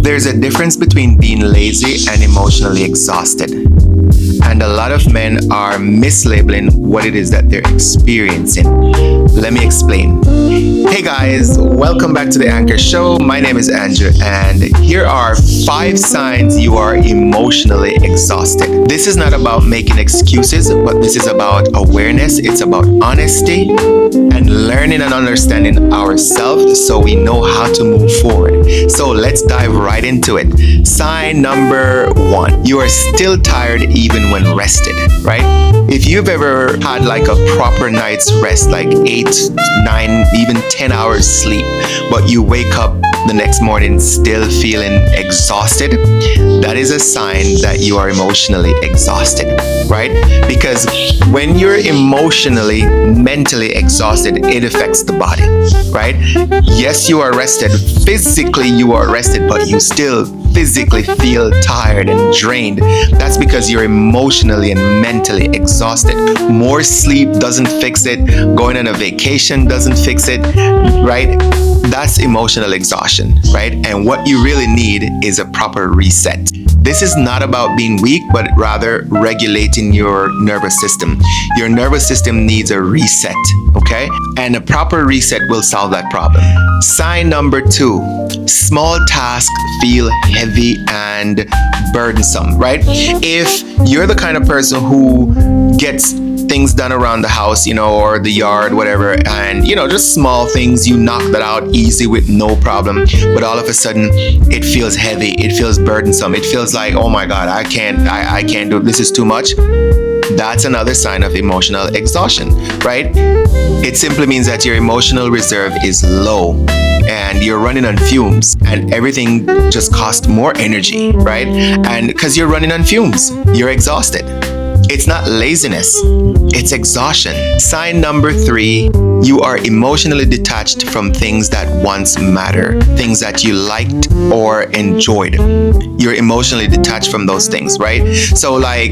There's a difference between being lazy and emotionally exhausted. And a lot of men are mislabeling what it is that they're experiencing. Let me explain. Hey guys, welcome back to the Anchor Show. My name is Andrew, and here are 5 signs you are emotionally exhausted. This is not about making excuses, but this is about awareness. It's about honesty and learning and understanding ourselves so we know how to move forward. So let's dive right into it. Sign number 1, you are still tired even when rested, right? If you've ever had like a proper night's rest, like 8, 9, even 10 hours sleep, but you wake up the next morning still feeling exhausted, that is a sign that you are emotionally exhausted, right? Because when you're emotionally, mentally exhausted, it affects the body, right? Yes, you are rested. Physically, you are rested, but you still physically feel tired and drained. That's because you're emotionally and mentally exhausted. More sleep doesn't fix it. Going on a vacation doesn't fix it, right? That's emotional exhaustion, right? And what you really need is a proper reset. This is not about being weak, but rather regulating your nervous system. Your nervous system needs a reset, okay? And a proper reset will solve that problem. Sign number 2, small tasks feel heavy and burdensome, right? If you're the kind of person who gets things done around the house, or the yard, whatever, and just small things, you knock that out easy with no problem, but all of a sudden it feels heavy, it feels burdensome, it feels like, oh my god, I can't do it, this is too much. That's another sign of emotional exhaustion, right? It simply means that your emotional reserve is low and you're running on fumes and everything just costs more energy, right? And because you're running on fumes, you're exhausted. It's not laziness, it's exhaustion. Sign number 3, you are emotionally detached from things that once mattered, things that you liked or enjoyed. You're emotionally detached from those things, right? So like,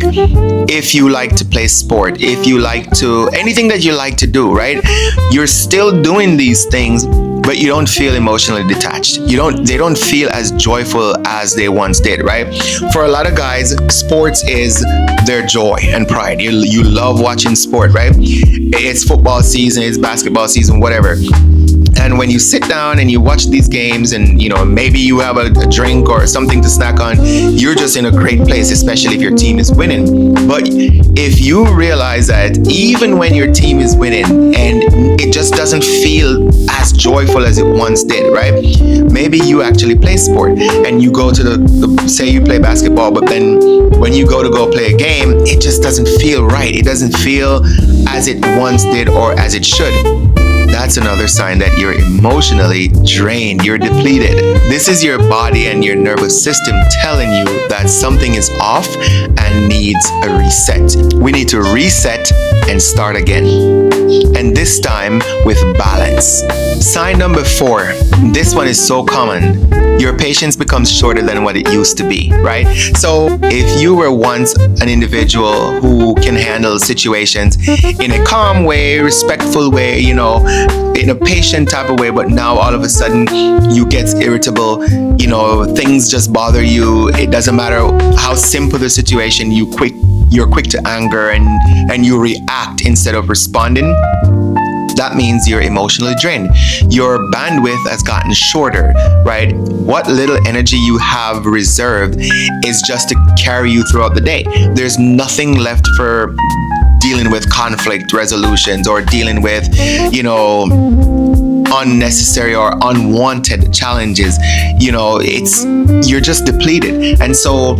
if you like to play sport, if you like to, anything that you like to do, right? You're still doing these things, but you don't feel emotionally detached. They don't feel as joyful as they once did, right? For a lot of guys, sports is their joy and pride. You love watching sport, right? It's football season, it's basketball season, whatever. And when you sit down and you watch these games and, maybe you have a drink or something to snack on, you're just in a great place, especially if your team is winning. But if you realize that even when your team is winning and it just doesn't feel as joyful as it once did, right? Maybe you actually play sport and you go to say you play basketball, but then when you go play a game, it just doesn't feel right. It doesn't feel as it once did or as it should. That's another sign that you're emotionally drained, you're depleted. This is your body and your nervous system telling you that something is off and needs a reset. We need to reset and start again. And this time with balance. Sign number 4, this one is so common. Your patience becomes shorter than what it used to be, right? So if you were once an individual who can handle situations in a calm way, respectful way, in a patient type of way, but now all of a sudden you get irritable, things just bother you. It doesn't matter how simple the situation, you're quick to anger and you react instead of responding. That means you're emotionally drained. Your bandwidth has gotten shorter, right? What little energy you have reserved is just to carry you throughout the day. There's nothing left for dealing with conflict resolutions or dealing with, unnecessary or unwanted challenges. You're just depleted. And so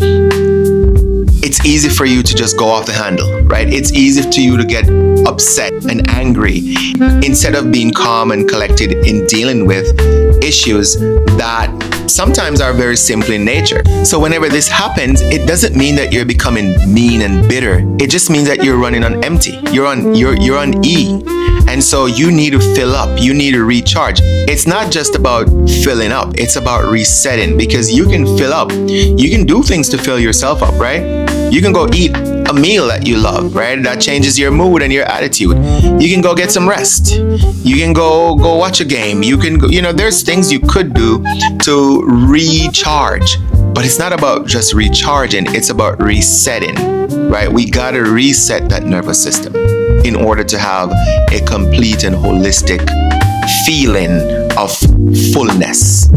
it's easy for you to just go off the handle, right? It's easy for you to get upset and angry instead of being calm and collected in dealing with issues that sometimes are very simple in nature. So whenever this happens, it doesn't mean that you're becoming mean and bitter. It just means that you're running on empty. You're on E. And so you need to fill up. You need to recharge. It's not just about filling up. It's about resetting, because you can fill up. You can do things to fill yourself up, right? You can go eat a meal that you love, right? That changes your mood and your attitude. You can go get some rest. You can go watch a game. You can go, there's things you could do to recharge. But it's not about just recharging, it's about resetting, right? We gotta reset that nervous system in order to have a complete and holistic feeling of fullness.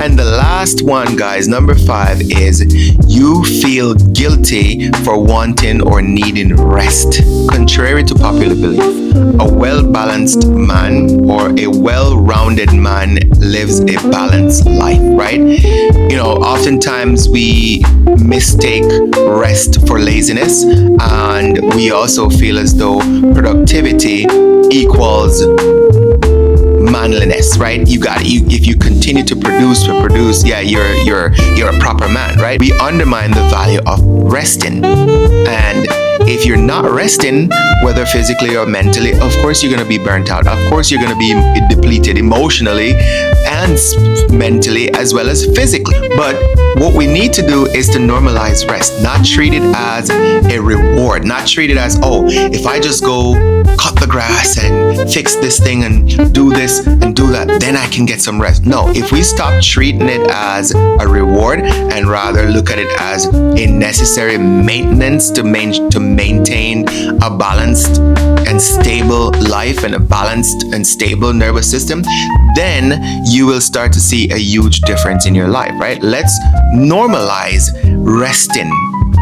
And the last one, guys, number 5, is you feel guilty for wanting or needing rest. Contrary to popular belief, a well-balanced man or a well-rounded man lives a balanced life, right? Oftentimes we mistake rest for laziness, and we also feel as though productivity equals manliness, right? If you continue to produce, yeah, you're a proper man, right? We undermine the value of resting. And if you're not resting, whether physically or mentally, of course you're going to be burnt out. Of course you're going to be depleted emotionally and mentally as well as physically. But what we need to do is to normalize rest, not treat it as a reward, not treat it as, oh, if I just go cut the grass and fix this thing and do this and do that, then I can get some rest. No, if we stop treating it as a reward and rather look at it as a necessary maintenance to maintain a balanced and stable life and a balanced and stable nervous system, then you will start to see a huge difference in your life, right? Let's normalize resting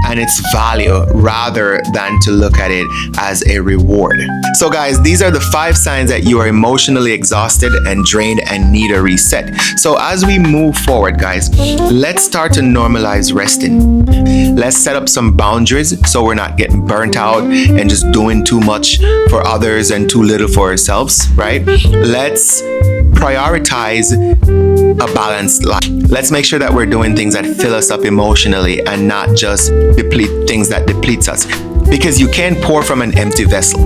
and its value rather than to look at it as a reward. So guys, these are the 5 signs that you are emotionally exhausted and drained and need a reset. So as we move forward, guys, let's start to normalize resting. Let's set up some boundaries so we're not getting burnt out and just doing too much for others and too little for ourselves, right? Let's prioritize a balanced life. Let's make sure that we're doing things that fill us up emotionally and not just deplete things that depletes us. Because you can't pour from an empty vessel,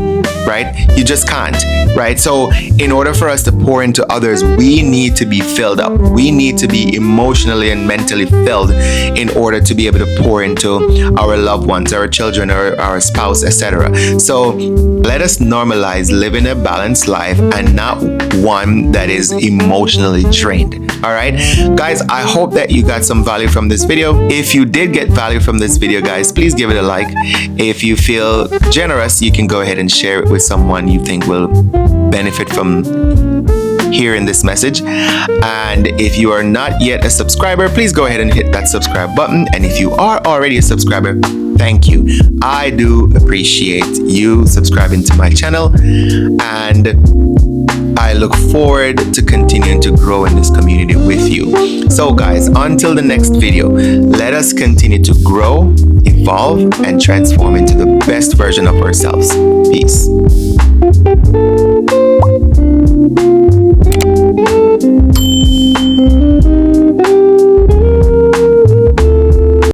right? You just can't, right? So in order for us to pour into others, we need to be filled up. We need to be emotionally and mentally filled in order to be able to pour into our loved ones, our children, or our spouse, etc. So let us normalize living a balanced life and not one that is emotionally drained. All right, guys, I hope that you got some value from this video. If you did get value from this video, guys, please give it a like. If you feel generous, you can go ahead and share it with someone you think will benefit from hearing this message. And if you are not yet a subscriber, please go ahead and hit that subscribe button. And if you are already a subscriber, thank you. I do appreciate you subscribing to my channel, and I look forward to continuing to grow in this community with you. So guys, until the next video, let us continue to grow, evolve, and transform into the best version of ourselves. Peace.